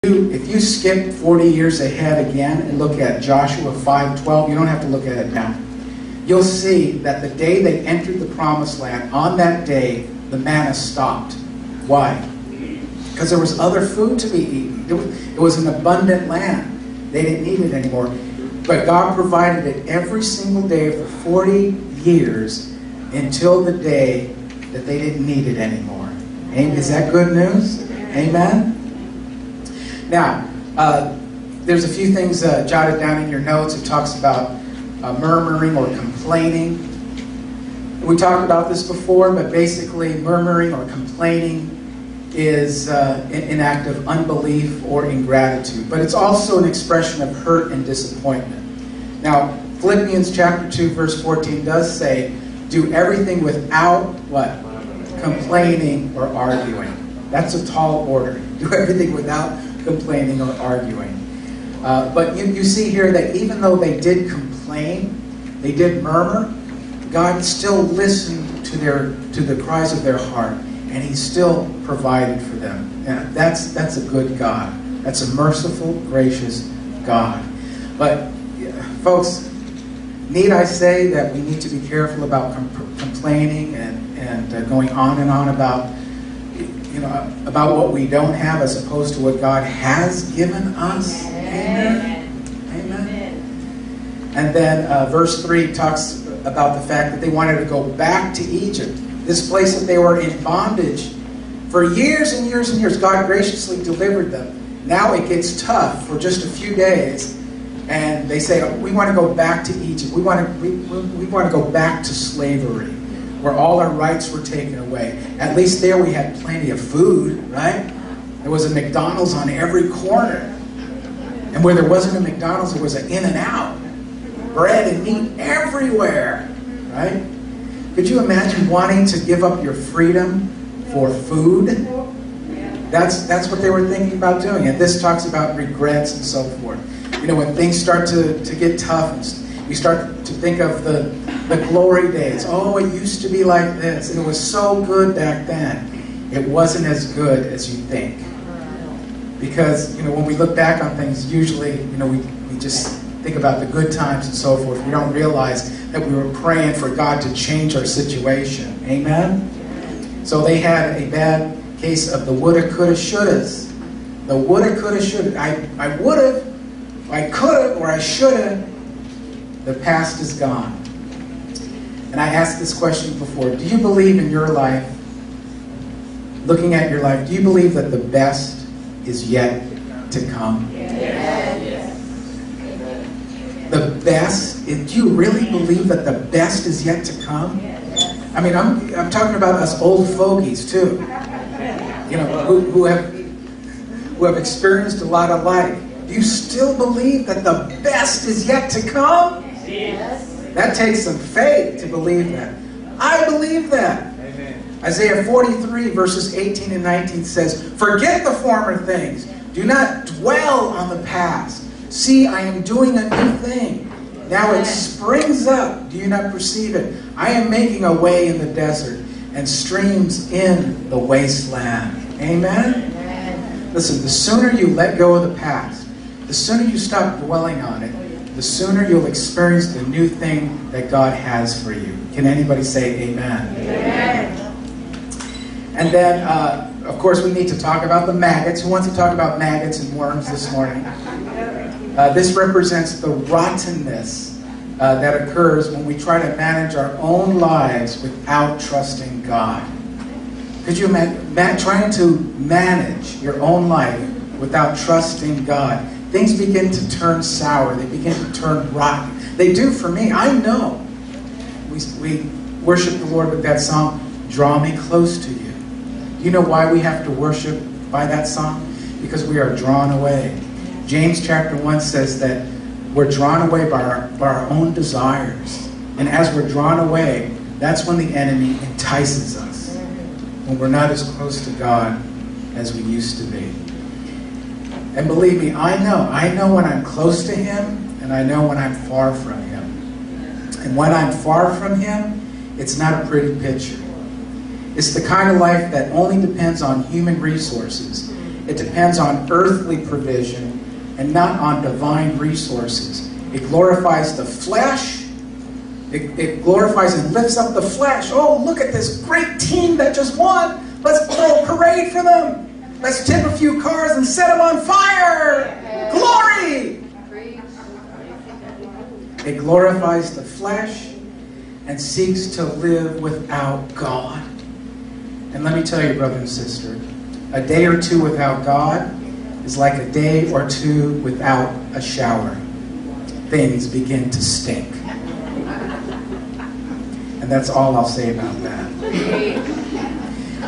If you skip 40 years ahead again and look at Joshua 5:12, you don't have to look at it now. You'll see that the day they entered the promised land, on that day, the manna stopped. Why? Because there was other food to be eaten. It was an abundant land. They didn't need it anymore. But God provided it every single day for 40 years until the day that they didn't need it anymore. Is that good news? Amen? Now, there's a few things jotted down in your notes. It talks about murmuring or complaining. We talked about this before, but basically murmuring or complaining is an act of unbelief or ingratitude. But it's also an expression of hurt and disappointment. Now, Philippians chapter 2, verse 14 does say, do everything without what? Complaining or arguing. That's a tall order. Do everything without complaining or arguing. But you see here that even though they did complain, they did murmur, God still listened to the cries of their heart, and He still provided for them. And that's a good God. That's a merciful, gracious God. But folks, need I say that we need to be careful about complaining and going on and on about what we don't have as opposed to what God has given us. Amen. Amen. And then verse 3 talks about the fact that they wanted to go back to Egypt, this place that they were in bondage for years and years and years. God graciously delivered them. Now it gets tough for just a few days, and they say, we want to go back to Egypt. We want to go back to slavery, where all our rights were taken away. At least there we had plenty of food, right? There was a McDonald's on every corner. And where there wasn't a McDonald's, there was an In-N-Out. Bread and meat everywhere, right? Could you imagine wanting to give up your freedom for food? That's what they were thinking about doing. And this talks about regrets and so forth. You know, when things start to get tough, and we start to think of the glory days. Oh, it used to be like this, and it was so good back then. It wasn't as good as you think. Because, when we look back on things, usually, we just think about the good times and so forth. We don't realize that we were praying for God to change our situation. Amen? So they had a bad case of the woulda, coulda, shouldas. The woulda, coulda, shoulda. I would have, I could have, or I should have. The past is gone. And I asked this question before. Do you believe in your life, looking at your life, do you believe that the best is yet to come? Yes. The best? Do you really believe that the best is yet to come? I mean, I'm talking about us old fogies too. Who have experienced a lot of life. Do you still believe that the best is yet to come? Yes. That takes some faith to believe that. I believe that. Amen. Isaiah 43 verses 18 and 19 says, forget the former things. Do not dwell on the past. See, I am doing a new thing. Now it springs up. Do you not perceive it? I am making a way in the desert and streams in the wasteland. Amen? Amen. Listen, the sooner you let go of the past, the sooner you stop dwelling on it, the sooner you'll experience the new thing that God has for you. Can anybody say amen? Amen. And then, of course, we need to talk about the maggots. Who wants to talk about maggots and worms this morning? This represents the rottenness that occurs when we try to manage our own lives without trusting God. Could you imagine trying to manage your own life without trusting God? Things begin to turn sour. They begin to turn rotten. They do for me. I know. We worship the Lord with that song, Draw Me Close to You. You know why we have to worship by that song? Because we are drawn away. James chapter 1 says that we're drawn away by our own desires. And as we're drawn away, that's when the enemy entices us. When we're not as close to God as we used to be. And believe me, I know when I'm close to Him, and I know when I'm far from Him. And when I'm far from Him, it's not a pretty picture. It's the kind of life that only depends on human resources It depends on earthly provision and not on divine resources. It glorifies the flesh. It glorifies and lifts up the flesh. Oh, look at this great team that just won. Let's throw a parade for them. Let's tip a few cars and set them on fire. Glory! It glorifies the flesh and seeks to live without God. And let me tell you, brother and sister, a day or two without God is like a day or two without a shower. Things begin to stink. And that's all I'll say about that.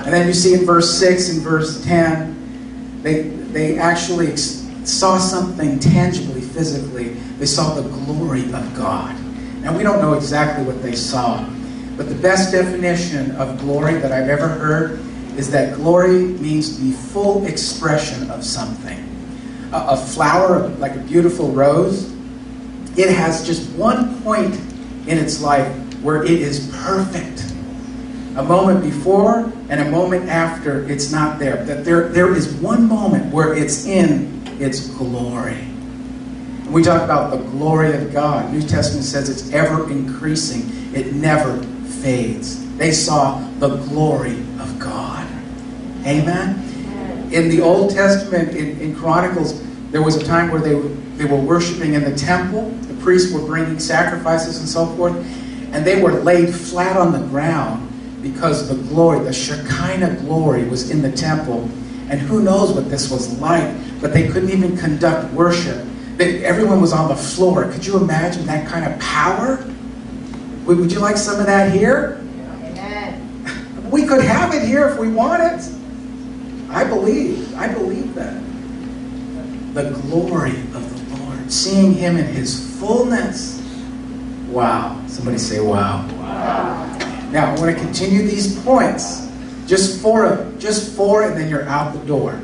And then you see in verse 6 and verse 10, they actually saw something tangibly, physically. They saw the glory of God. Now, we don't know exactly what they saw, but the best definition of glory that I've ever heard is that glory means the full expression of something. A flower, like a beautiful rose, it has just one point in its life where it is perfect. A moment before and a moment after, it's not there. That there is one moment where it's in its glory. We talk about the glory of God. New Testament says it's ever increasing. It never fades. They saw the glory of God. Amen? In the Old Testament, in Chronicles, there was a time where they were worshiping in the temple. The priests were bringing sacrifices and so forth. And they were laid flat on the ground because the glory, the Shekinah glory, was in the temple. And who knows what this was like. But they couldn't even conduct worship. Everyone was on the floor. Could you imagine that kind of power? Would you like some of that here? Amen. We could have it here if we want it. I believe that. The glory of the Lord. Seeing Him in His fullness. Wow. Somebody say wow. Wow. Now, I want to continue these points. Just four and then you're out the door.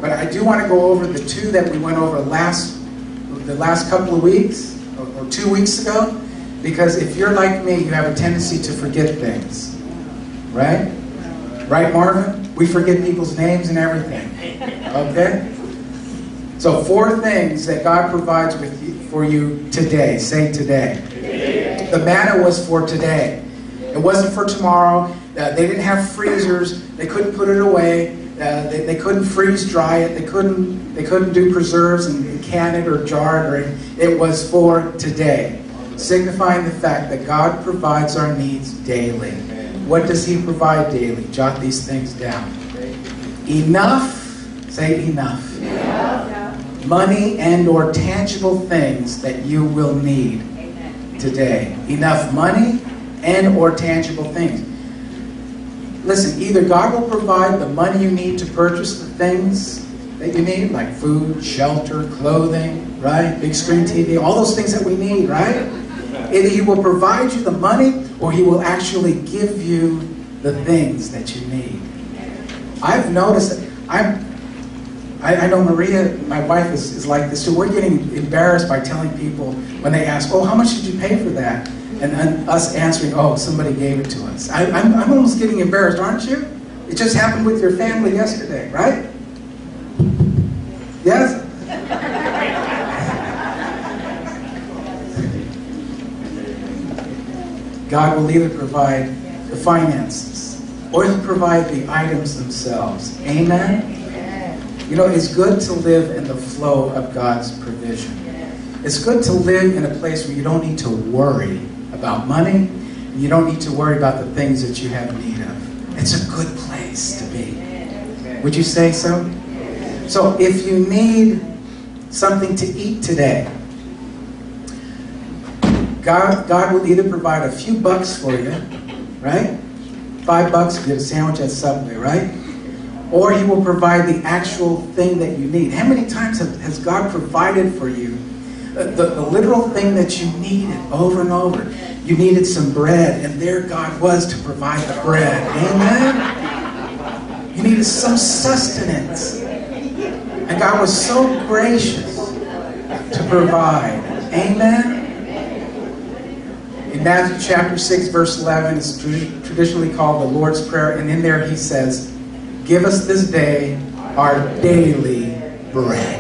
But I do want to go over the two that we went over the last couple of weeks, or 2 weeks ago, because if you're like me, you have a tendency to forget things. Right? Right, Marvin? We forget people's names and everything. Okay? So 4 things that God provides for you today. Say today. Today. The manna was for today. It wasn't for tomorrow. They didn't have freezers. They couldn't put it away. They couldn't freeze dry it. They couldn't do preserves and can it or jar it. It was for today, signifying the fact that God provides our needs daily. What does He provide daily? Jot these things down. Enough. Say enough. Enough. Money and or tangible things that you will need today. Enough money and or tangible things. Listen, either God will provide the money you need to purchase the things that you need, like food, shelter, clothing, right? Big screen TV, all those things that we need, right? Either He will provide you the money or He will actually give you the things that you need. I've noticed that I know Maria, my wife, is like this too. We're getting embarrassed by telling people when they ask, oh, how much did you pay for that? And us answering, oh, somebody gave it to us. I'm almost getting embarrassed, aren't you? It just happened with your family yesterday, right? Yes? God will either provide the finances or He'll provide the items themselves. Amen? You know, it's good to live in the flow of God's provision. It's good to live in a place where you don't need to worry about money, and you don't need to worry about the things that you have need of. It's a good place to be. Would you say so? So if you need something to eat today, God will either provide a few bucks for you, right? $5, you get a sandwich at Subway, right? Or He will provide the actual thing that you need. How many times has God provided for you the literal thing that you needed over and over? You needed some bread, and there God was to provide the bread. Amen? You needed some sustenance. And God was so gracious to provide. Amen? In Matthew chapter 6, verse 11, it's traditionally called the Lord's Prayer, and in there He says, give us this day our daily bread.